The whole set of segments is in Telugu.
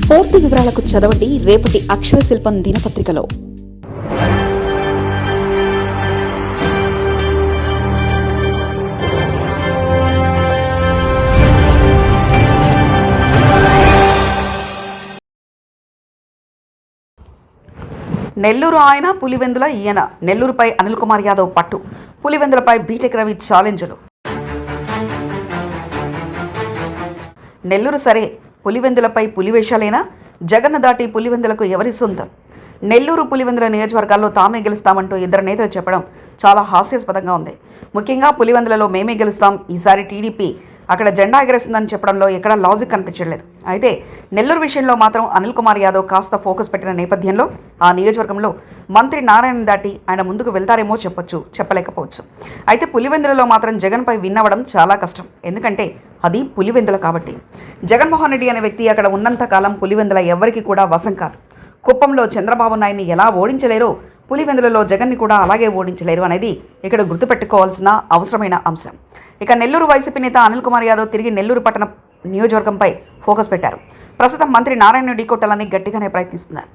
పూర్తి వివరాలకు చదవండి రేపటి అక్షర శిల్పం దినపత్రికలో. నెల్లూరు ఆయన, పులివెందుల ఈయన. నెల్లూరుపై అనిల్ కుమార్ యాదవ్ పట్టు, పులివెందులపై బీటెక్ రవి ఛాలెంజ్లు. నెల్లూరు సరే, పులివెందులపై పులివేషాలేనా? జగన్ దాటి పులివెందులకు ఎవరి సొంతం? నెల్లూరు, పులివెందుల నియోజకవర్గాల్లో తామే గెలుస్తామంటూ ఇద్దరు నేతలు చెప్పడం చాలా హాస్యాస్పదంగా ఉంది. ముఖ్యంగా పులివెందులలో మేమే గెలుస్తాం, ఈసారి టీడీపీ అక్కడ జెండా ఎగరేస్తుందని చెప్పడంలో ఎక్కడా లాజిక్ కనిపించలేదు. అయితే నెల్లూరు విషయంలో మాత్రం అనిల్ కుమార్ యాదవ్ కాస్త ఫోకస్ పెట్టిన నేపథ్యంలో ఆ నియోజకవర్గంలో మంత్రి నారాయణ దాటి ఆయన ముందుకు వెళ్తారేమో చెప్పొచ్చు, చెప్పలేకపోవచ్చు. అయితే పులివెందులలో మాత్రం జగన్పై విన్ అవ్వడం చాలా కష్టం. ఎందుకంటే అది పులివెందుల కాబట్టి. జగన్మోహన్ రెడ్డి అనే వ్యక్తి అక్కడ ఉన్నంతకాలం పులివెందుల ఎవరికి కూడా వశం కాదు. కుప్పంలో చంద్రబాబు నాయుడిని ఎలా ఓడించలేరో పులివెందులలో జగన్ని కూడా అలాగే ఓడించలేరు అనేది ఇక్కడ గుర్తుపెట్టుకోవాల్సిన అవసరమైన అంశం. ఇక నెల్లూరు వైసీపీ నేత అనిల్ కుమార్ యాదవ్ తిరిగి నెల్లూరు పట్టణ నియోజకవర్గంపై ఫోకస్ పెట్టారు. ప్రస్తుతం మంత్రి నారాయణ ఢీకొట్టాలని గట్టిగానే ప్రయత్నిస్తున్నారు.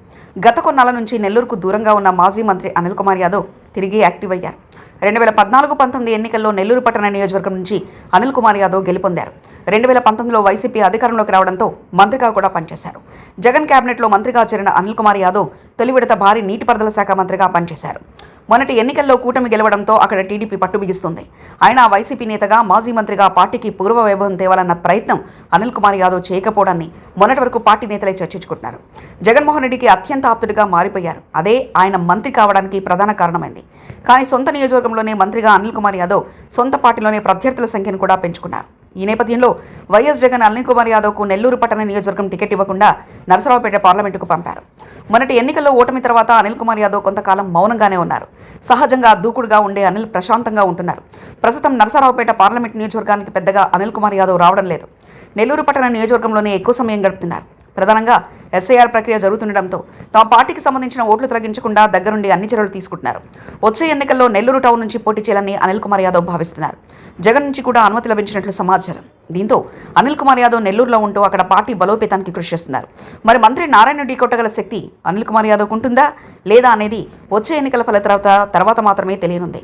గత కొన్నాళ్ళ నుంచి నెల్లూరుకు దూరంగా ఉన్న మాజీ మంత్రి అనిల్ కుమార్ యాదవ్ తిరిగి యాక్టివ్ అయ్యారు. 2014-19 ఎన్నికల్లో నెల్లూరు పట్టణ నియోజకవర్గం నుంచి అనిల్ కుమార్ యాదవ్ గెలుపొందారు. 2019లో వైసీపీ అధికారంలోకి రావడంతో మంత్రిగా కూడా పనిచేశారు. జగన్ కేబినెట్లో మంత్రిగా చేరిన అనిల్ కుమార్ యాదవ్ తొలి విడత భారీ నీటిపారుదల శాఖ మంత్రిగా పనిచేశారు. మొన్నటి ఎన్నికల్లో కూటమి గెలవడంతో అక్కడ టీడీపీ పట్టు బిగిస్తుంది. ఆయన వైసీపీ నేతగా, మాజీ మంత్రిగా పార్టీకి పూర్వ వైభవం తేవాలన్న ప్రయత్నం అనిల్ కుమార్ యాదవ్ చేయకపోవడాన్ని మొన్నటి వరకు పార్టీ నేతలే చర్చించుకుంటున్నారు. జగన్మోహన్ రెడ్డికి అత్యంత ఆప్తుడిగా మారిపోయారు. అదే ఆయన మంత్రి కావడానికి ప్రధాన కారణమైంది. కానీ సొంత నియోజకవర్గంలోనే మంత్రిగా అనిల్ కుమార్ యాదవ్ సొంత పార్టీలోనే ప్రత్యర్థుల సంఖ్యను కూడా పెంచుకున్నారు. ఈ నేపథ్యంలో వైఎస్ జగన్ అనిల్ కుమార్ యాదవ్కు నెల్లూరు పట్టణ నియోజకవర్గం టికెట్ ఇవ్వకుండా నరసరావుపేట పార్లమెంటుకు పంపారు. మొన్నటి ఎన్నికల్లో ఓటమి తర్వాత అనిల్ కుమార్ యాదవ్ కొంతకాలం మౌనంగానే ఉన్నారు. సహజంగా దూకుడుగా ఉండే అనిల్ ప్రశాంతంగా ఉంటున్నారు. ప్రస్తుతం నరసరావుపేట పార్లమెంట్ నియోజకవర్గానికి పెద్దగా అనిల్ కుమార్ యాదవ్ రావడం లేదు. నెల్లూరు పట్టణ నియోజకవర్గంలోనే ఎక్కువ సమయం గడుపుతున్నారు. ప్రధానంగా ఎస్ఐఆర్ ప్రక్రియ జరుగుతుండటంతో తమ పార్టీకి సంబంధించిన ఓట్లు తొలగించకుండా దగ్గరుండి అన్ని చర్యలు తీసుకుంటున్నారు. వచ్చే ఎన్నికల్లో నెల్లూరు టౌన్ నుంచి పోటీ చేయాలని అనిల్ కుమార్ యాదవ్ భావిస్తున్నారు. జగన్ నుంచి కూడా అనుమతి లభించినట్లు సమాచారం. దీంతో అనిల్ కుమార్ యాదవ్ నెల్లూరులో ఉంటూ అక్కడ పార్టీ బలోపేతానికి కృషి చేస్తున్నారు. మరి మంత్రి నారాయణ ఢీకొట్టగల శక్తి అనిల్ కుమార్ యాదవ్కు ఉంటుందా లేదా అనేది వచ్చే ఎన్నికల ఫలితాల తర్వాత మాత్రమే తెలియనుంది.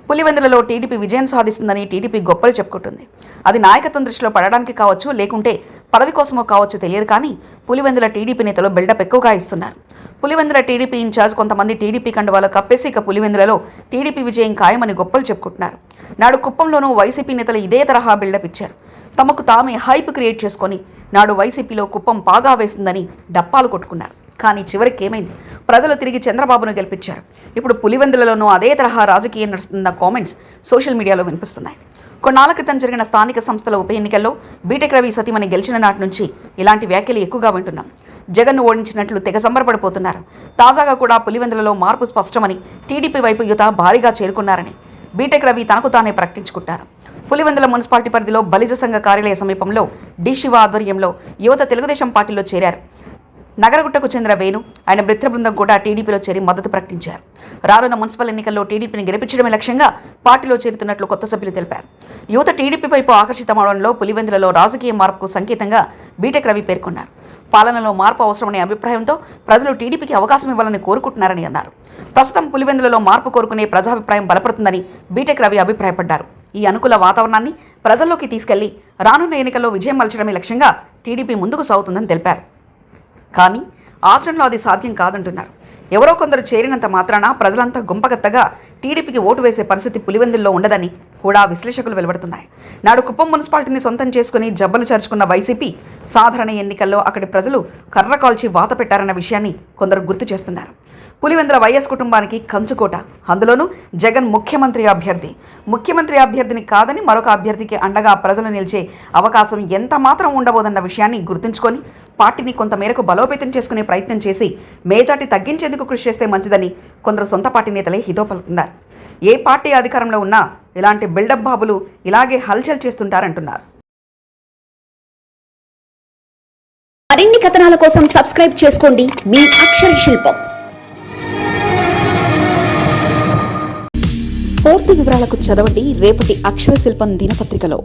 పులివెందులలో టీడీపీ విజయం సాధిస్తుందని టీడీపీ గొప్పలు చెప్పుకుంటుంది. అది నాయకత్వం దృష్టిలో పడడానికి కావచ్చు, లేకుంటే పదవి కోసమో కావచ్చు తెలియదు. కానీ పులివెందుల టీడీపీ నేతలు బిల్డప్ ఎక్కువగా ఇస్తున్నారు. పులివెందుల టీడీపీ ఇన్ఛార్జ్ కొంతమంది టీడీపీ కండువాలు కప్పేసి ఇక పులివెందులలో టీడీపీ విజయం ఖాయమని గొప్పలు చెప్పుకుంటున్నారు. నాడు కుప్పంలోనూ వైసీపీ నేతలు ఇదే తరహా బిల్డప్ ఇచ్చారు. తమకు తామే హైప్ క్రియేట్ చేసుకొని నాడు వైసీపీలో కుప్పం పాగా వేస్తుందని డప్పాలు కొట్టుకున్నారు. కానీ చివరికి ఏమైంది? ప్రజలు తిరిగి చంద్రబాబును గెలిపించారు. ఇప్పుడు పులివెందులలోనూ అదే తరహా రాజకీయం నడుస్తున్న కామెంట్స్ సోషల్ మీడియాలో వినిపిస్తున్నాయి. కొన్నాళ్ల క్రితం జరిగిన స్థానిక సంస్థల ఉప ఎన్నికల్లో బీటెక్ రవి సతీమణి గెలిచిన నాటి నుంచి ఇలాంటి వ్యాఖ్యలు ఎక్కువగా వింటున్నాం. జగన్ను ఓడించినట్లు తెగ సంబరపడిపోతున్నారు. తాజాగా కూడా పులివెందులలో మార్పు స్పష్టమని, టీడీపీ వైపు యువత భారీగా చేరుకున్నారని బీటెక్ రవి తనకు తానే ప్రకటించుకుంటారు. పులివెందుల మున్సిపాలిటీ పరిధిలో బలిజ సంఘ కార్యాలయ సమీపంలో డి శివ ఆధ్వర్యంలో యువత తెలుగుదేశం పార్టీలో చేరారు. నగరగుట్టకు చెందిన వేణు, ఆయన మిత్ర బృందం కూడా టీడీపీలో చేరి మద్దతు ప్రకటించారు. రానున్న మున్సిపల్ ఎన్నికల్లో టీడీపీని గెలిపించడమే లక్ష్యంగా పార్టీలో చేరుతున్నట్లు కొత్త సభ్యులు తెలిపారు. యువత టీడీపీ వైపు ఆకర్షితమవడంలో పులివెందులలో రాజకీయ మార్పుకు సంకేతంగా బీటెక్ రవి పేర్కొన్నారు. పాలనలో మార్పు అవసరమనే అభిప్రాయంతో ప్రజలు టీడీపీకి అవకాశం ఇవ్వాలని కోరుకుంటున్నారని అన్నారు. ప్రస్తుతం పులివెందులలో మార్పు కోరుకునే ప్రజాభిప్రాయం బలపడుతుందని బీటెక్ రవి అభిప్రాయపడ్డారు. ఈ అనుకూల వాతావరణాన్ని ప్రజల్లోకి తీసుకెళ్లి రానున్న ఎన్నికల్లో విజయం మలచడమే లక్ష్యంగా టీడీపీ ముందుకు సాగుతుందని తెలిపారు. కానీ ఆచరణలో అది సాధ్యం కాదంటున్నారు. ఎవరో కొందరు చేరినంత మాత్రాన ప్రజలంతా గుంపగత్తగా టీడీపీకి ఓటు వేసే పరిస్థితి పులివెందుల్లో ఉండదని కూడా విశ్లేషకులు వెలువడుతున్నాయి. నాడు కుప్పం మున్సిపాలిటీని సొంతం చేసుకుని జబ్బలు చేర్చుకున్న వైసీపీ సాధారణ ఎన్నికల్లో అక్కడి ప్రజలు కర్ర కాల్చి వాత పెట్టారన్న విషయాన్ని కొందరు గుర్తు చేస్తున్నారు. పులివెందుల వైఎస్ కుటుంబానికి కంచుకోట, అందులోనూ జగన్ ముఖ్యమంత్రి అభ్యర్థిని కాదని మరొక అభ్యర్థికి అండగా ప్రజలు నిలిచే అవకాశం ఎంత మాత్రం ఉండబోదన్న విషయాన్ని గుర్తుంచుకొని పార్టీని కొంతమేరకు బలోపేతం చేసుకునే ప్రయత్నం చేసి మేజార్టీ తగ్గించేందుకు కృషి చేస్తే మంచిదని కొందరు సొంత పార్టీ నేతలే హితో పలుకుతున్నారు. ఏ పార్టీ అధికారంలో ఉన్నా ఇలాంటి బిల్డప్ బాబులు ఇలాగే హల్చల్ చేస్తుంటారంటున్నారు. మరిన్ని కథనాల కోసం సబ్స్క్రైబ్ చేసుకోండి మీ అక్షర శిల్పం. పూర్తి వివరాలకు చదవండి రేపటి అక్షర శిల్పం దినపత్రికలో.